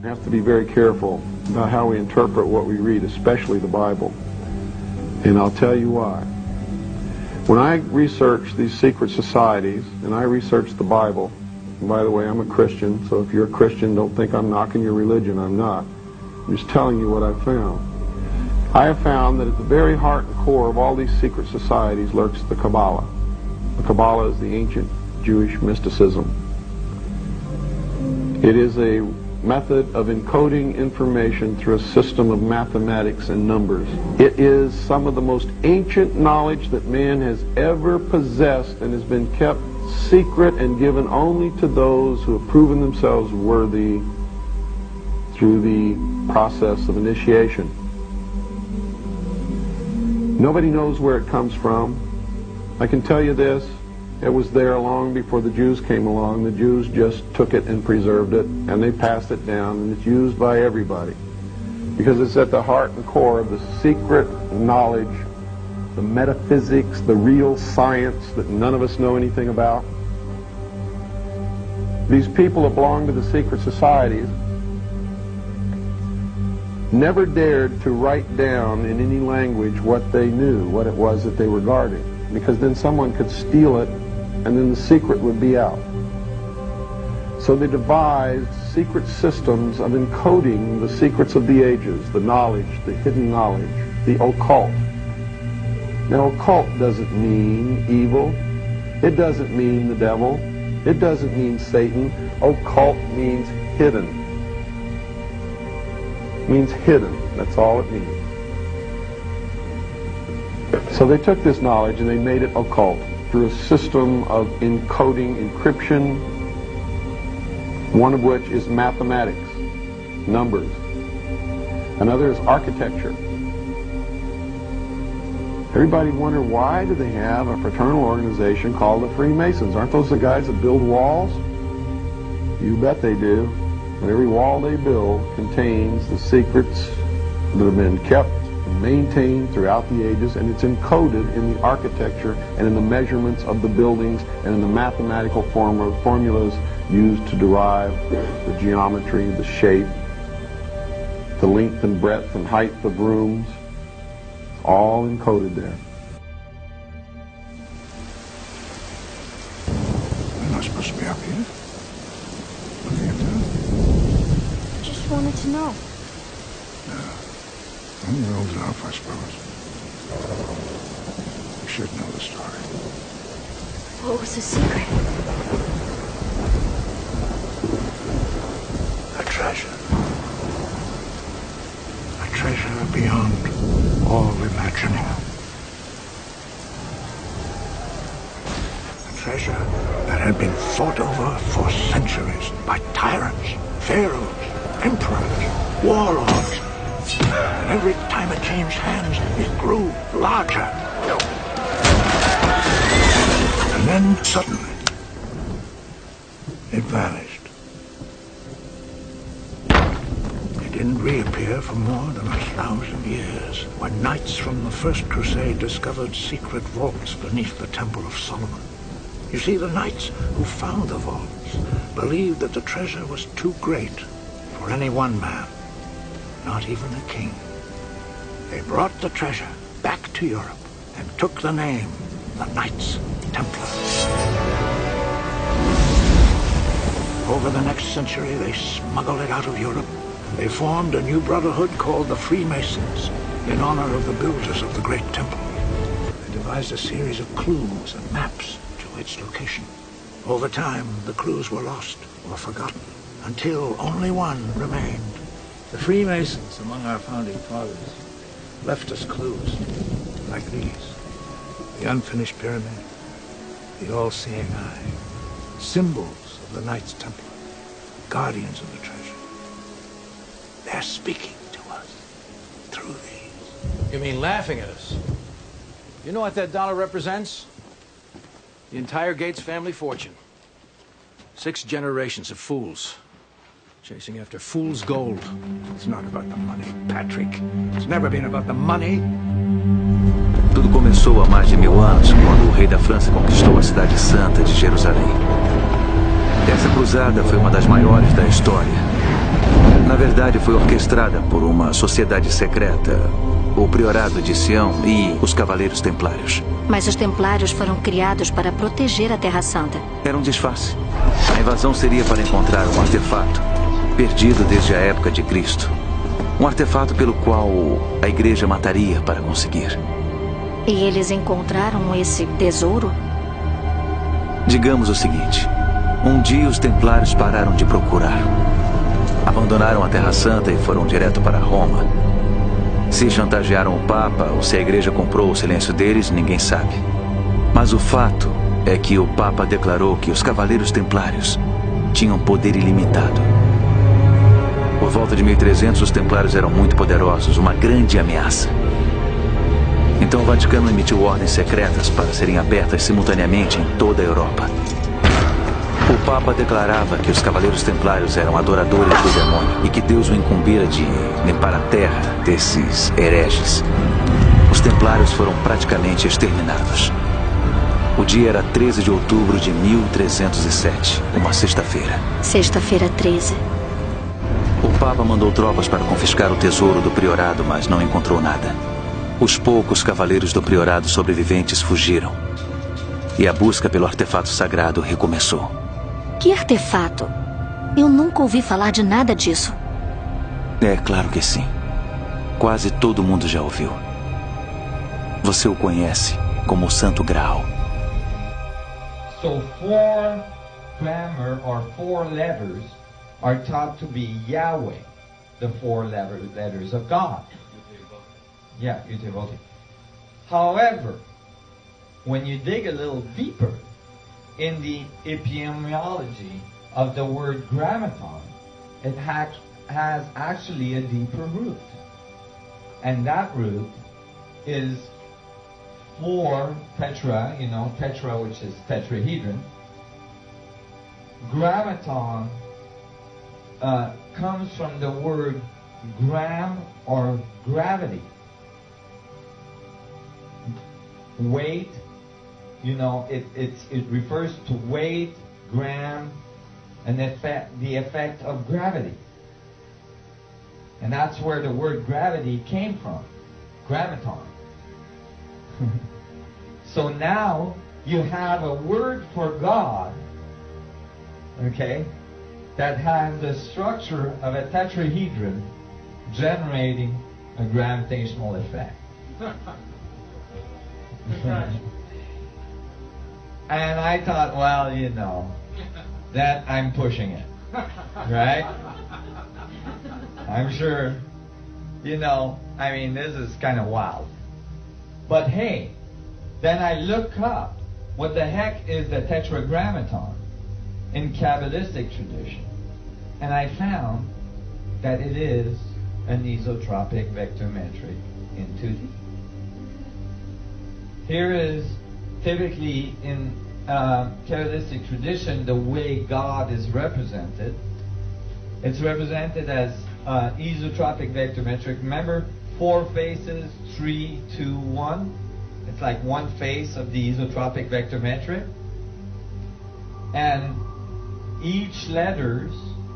We have to be very careful about how we interpret what we read, especially the Bible. And I'll tell you why. When I research these secret societies, and I research the Bible, and by the way, I'm a Christian, so if you're a Christian, don't think I'm knocking your religion. I'm not. I'm just telling you what I've found. I have found that at the very heart and core of all these secret societies lurks the Cabalah. The Cabalah is the ancient Jewish mysticism. It is a method of encoding information through a system of mathematics and numbers. It is some of the most ancient knowledge that man has ever possessed and has been kept secret and given only to those who have proven themselves worthy through the process of initiation. Nobody knows where it comes from. I can tell you this, it was there long before the Jews came along. The Jews just took it and preserved it, and they passed it down, and it's used by everybody. Because it's at the heart and core of the secret knowledge, the metaphysics, the real science that none of us know anything about. These people that belong to the secret societies never dared to write down in any language what they knew, what it was that they were guarding, because then someone could steal it and then the secret would be out. So they devised secret systems of encoding the secrets of the ages, the knowledge, the hidden knowledge, the occult. Now, occult doesn't mean evil. It doesn't mean the devil. It doesn't mean Satan. Occult means hidden. It means hidden. That's all it means. So they took this knowledge and they made it occult through a system of encoding, encryption, one of which is mathematics, numbers. Another is architecture. Everybody wonder, why do they have a fraternal organization called the Freemasons? Aren't those the guys that build walls? You bet they do. And every wall they build contains the secrets that have been kept and maintained throughout the ages, and it's encoded in the architecture and in the measurements of the buildings and in the mathematical formulas used to derive the geometry, the shape, the length and breadth and height of rooms. All encoded there. We're not supposed to be up here. Looking at that. I just wanted to know. Well, you're old enough, I suppose. You should know the story. What was the secret? A treasure. A treasure beyond all imagining. A treasure that had been fought over for centuries by tyrants, pharaohs, emperors, warlords. And every time it changed hands, it grew larger. And then suddenly, it vanished. It didn't reappear for more than 1,000 years, when knights from the First Crusade discovered secret vaults beneath the Temple of Solomon. You see, the knights who found the vaults believed that the treasure was too great for any one man, not even a king. They brought the treasure back to Europe and took the name, the Knights Templar. Over the next century, they smuggled it out of Europe. They formed a new brotherhood called the Freemasons in honor of the builders of the Great Temple. They devised a series of clues and maps to its location. Over time, the clues were lost or forgotten until only one remained. The Freemasons, among our founding fathers, left us clues like these. The unfinished pyramid, the all-seeing eye, symbols of the Knights Templar, guardians of the treasure. They're speaking to us through these. You mean laughing at us? You know what that dollar represents? The entire Gates family fortune. 6 generations of fools, chasing after fool's gold. It's not about the money, Patrick. It's never been about the money. Tudo começou há mais de 1000 anos, quando o rei da França conquistou a cidade santa de Jerusalém. Essa cruzada foi uma das maiores da história. Na verdade, foi orquestrada por uma sociedade secreta, o Priorado de Sião e os Cavaleiros Templários. Mas os Templários foram criados para proteger a Terra Santa. Era um disfarce. A invasão seria para encontrar um artefato, perdido desde a época de Cristo. Um artefato pelo qual a igreja mataria para conseguir. E eles encontraram esse tesouro? Digamos o seguinte. Um dia os Templários pararam de procurar. Abandonaram a Terra Santa e foram direto para Roma. Se chantagearam o Papa ou se a igreja comprou o silêncio deles, ninguém sabe. Mas o fato é que o Papa declarou que os Cavaleiros Templários tinham poder ilimitado. Por volta de 1300, os Templários eram muito poderosos, uma grande ameaça. Então o Vaticano emitiu ordens secretas para serem abertas simultaneamente em toda a Europa. O Papa declarava que os Cavaleiros Templários eram adoradores do demônio e que Deus o incumbira de limpar a terra desses hereges. Os Templários foram praticamente exterminados. O dia era 13 de outubro de 1307, uma sexta-feira. Sexta-feira 13. O Papa mandou tropas para confiscar o tesouro do priorado, mas não encontrou nada. Os poucos cavaleiros do priorado sobreviventes fugiram. E a busca pelo artefato sagrado recomeçou. Que artefato? Eu nunca ouvi falar de nada disso. É claro que sim. Quase todo mundo já ouviu. Você o conhece como o Santo Graal. So 4 grammar or 4 letters are taught to be Yahweh, the 4 letters of God. Yeah, Utevoti. However, when you dig a little deeper in the etymology of the word grammaton, it has actually a deeper root. And that root is 4 tetra, tetra, which is tetrahedron. Grammaton comes from the word gram or gravity. Weight, it refers to weight, gram, and the effect of gravity. And that's where the word gravity came from, grammaton. So now you have a word for God, okay, that has the structure of a tetrahedron generating a gravitational effect. And I thought, well, that I'm pushing it, right? I'm sure, this is kind of wild. But hey, then I look up what the heck is the tetragrammaton in Kabbalistic tradition. And I found that it is an isotropic vector metric in 2D. Here is typically in Kabbalistic tradition the way God is represented. It's represented as isotropic vector metric. Remember, 4 faces, 3, 2, 1. It's like one face of the isotropic vector metric. And each letters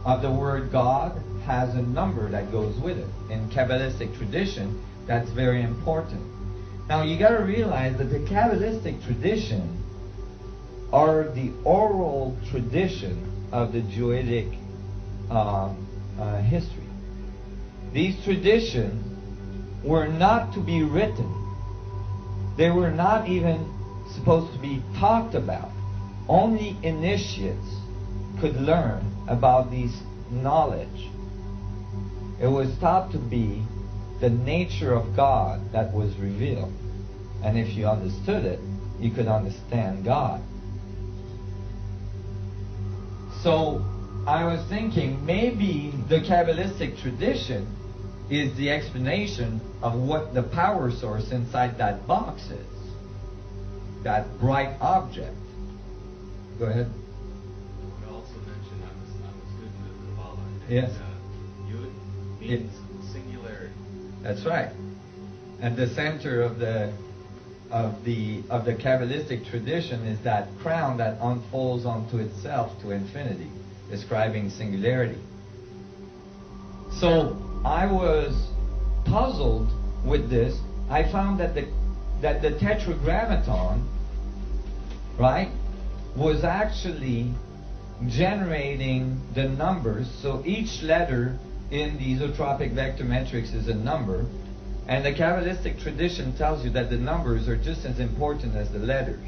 of the word God has a number that goes with it. In Kabbalistic tradition, that's very important. Now you got to realize that the Kabbalistic tradition are the oral tradition of the Druidic history. These traditions were not to be written. They were not even supposed to be talked about. Only initiates could learn about these knowledge. It was thought to be the nature of God that was revealed. And if you understood it, you could understand God. So I was thinking maybe the Kabbalistic tradition is the explanation of what the power source inside that box is. That bright object. Go ahead. I would also mention I'm a student of Cabalah. Yes. Yud means singularity. That's right. At the center of the Kabbalistic tradition is that crown that unfolds onto itself to infinity, describing singularity. So I was puzzled with this. I found that the tetragrammaton, right, was actually generating the numbers. So each letter in the isotropic vector matrix is a number, and the Kabbalistic tradition tells you that the numbers are just as important as the letters.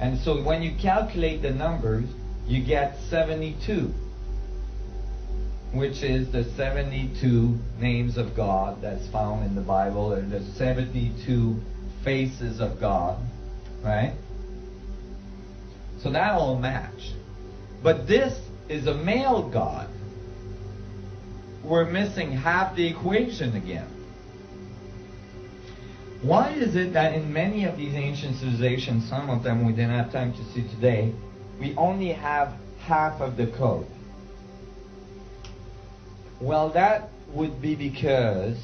And so when you calculate the numbers, you get 72, which is the 72 names of God that's found in the Bible, or the 72 faces of God, right? So that all match. But this is a male God. We're missing half the equation again. Why is it that in many of these ancient civilizations, some of them we didn't have time to see today, we only have half of the code? Well, that would be because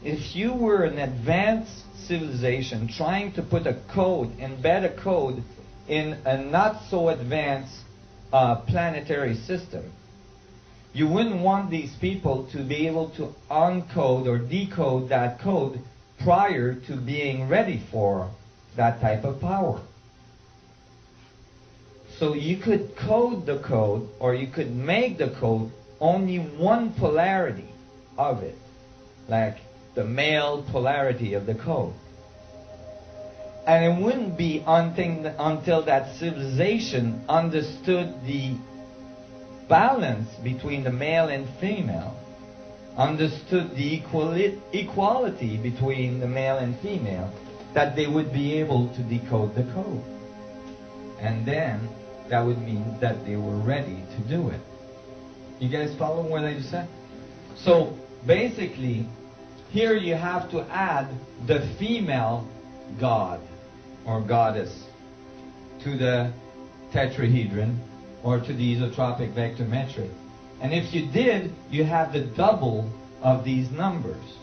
if you were an advanced civilization trying to put a code, embed a code in a not so advanced planetary system, you wouldn't want these people to be able to uncode or decode that code prior to being ready for that type of power. So you could code the code, or you could make the code only one polarity of it, like the male polarity of the code. And it wouldn't be until that civilization understood the balance between the male and female, understood the equality between the male and female, that they would be able to decode the code. And then that would mean that they were ready to do it. You guys follow what I just said? So basically, here you have to add the female god or goddess to the tetrahedron or to the isotropic vector metric. And if you did, you have the double of these numbers.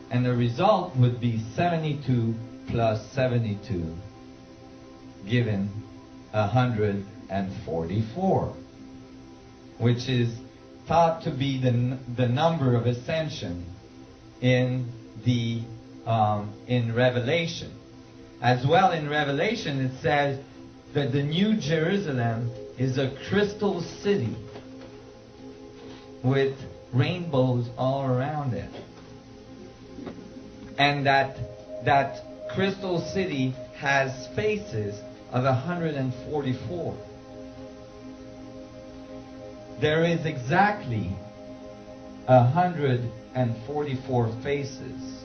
And the result would be 72 plus 72, given 144, which is thought to be the number of ascension in the in Revelation. As well, in Revelation it says that the New Jerusalem is a crystal city with rainbows all around it. And that crystal city has faces of 144. There is exactly 144 faces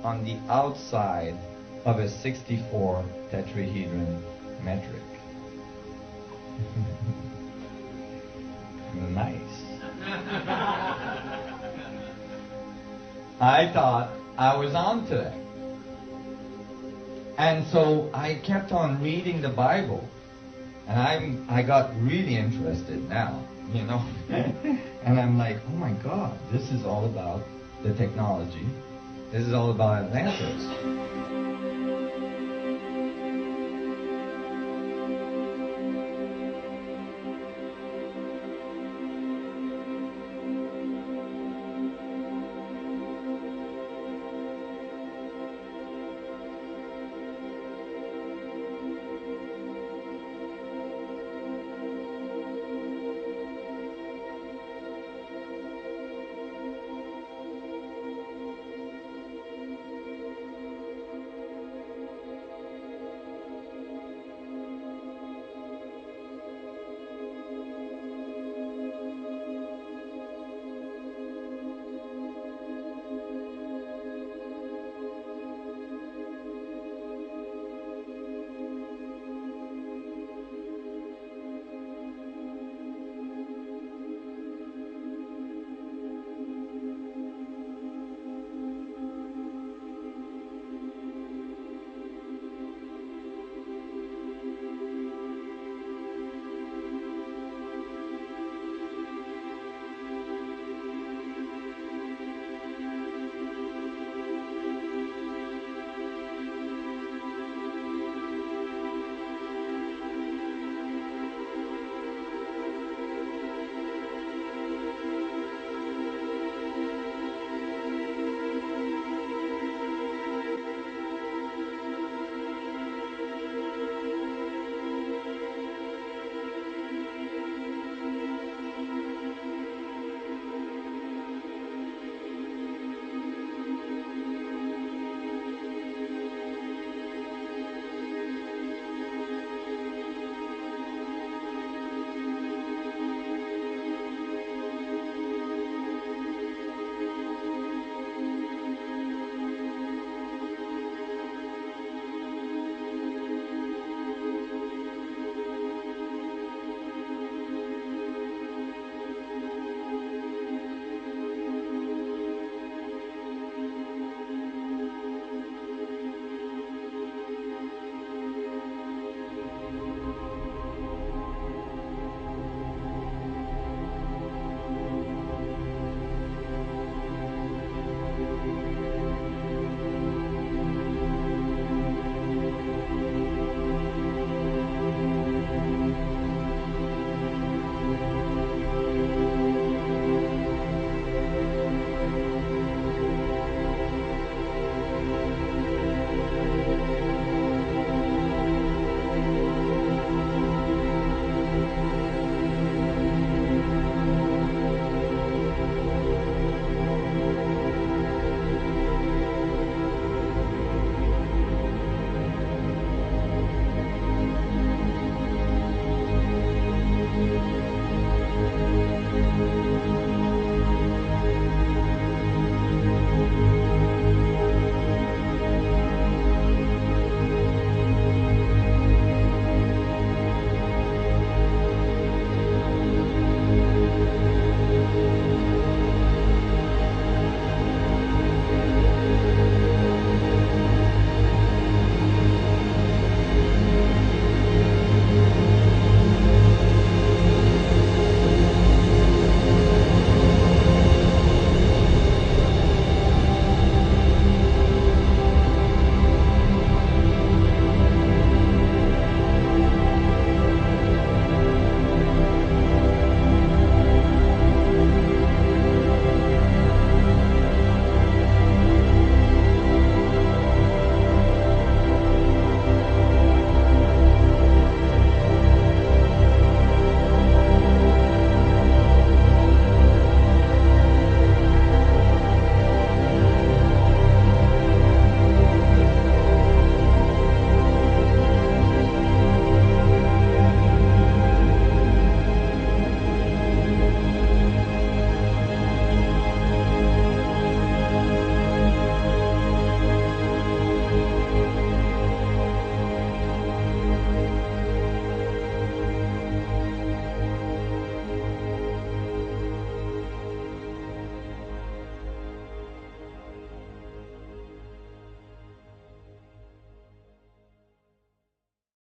on the outside of a 64 tetrahedron metric. Nice. I thought I was onto it. And so I kept on reading the Bible, and I got really interested now, you know. And I'm like, oh my God, this is all about the technology. This is all about Atlantis.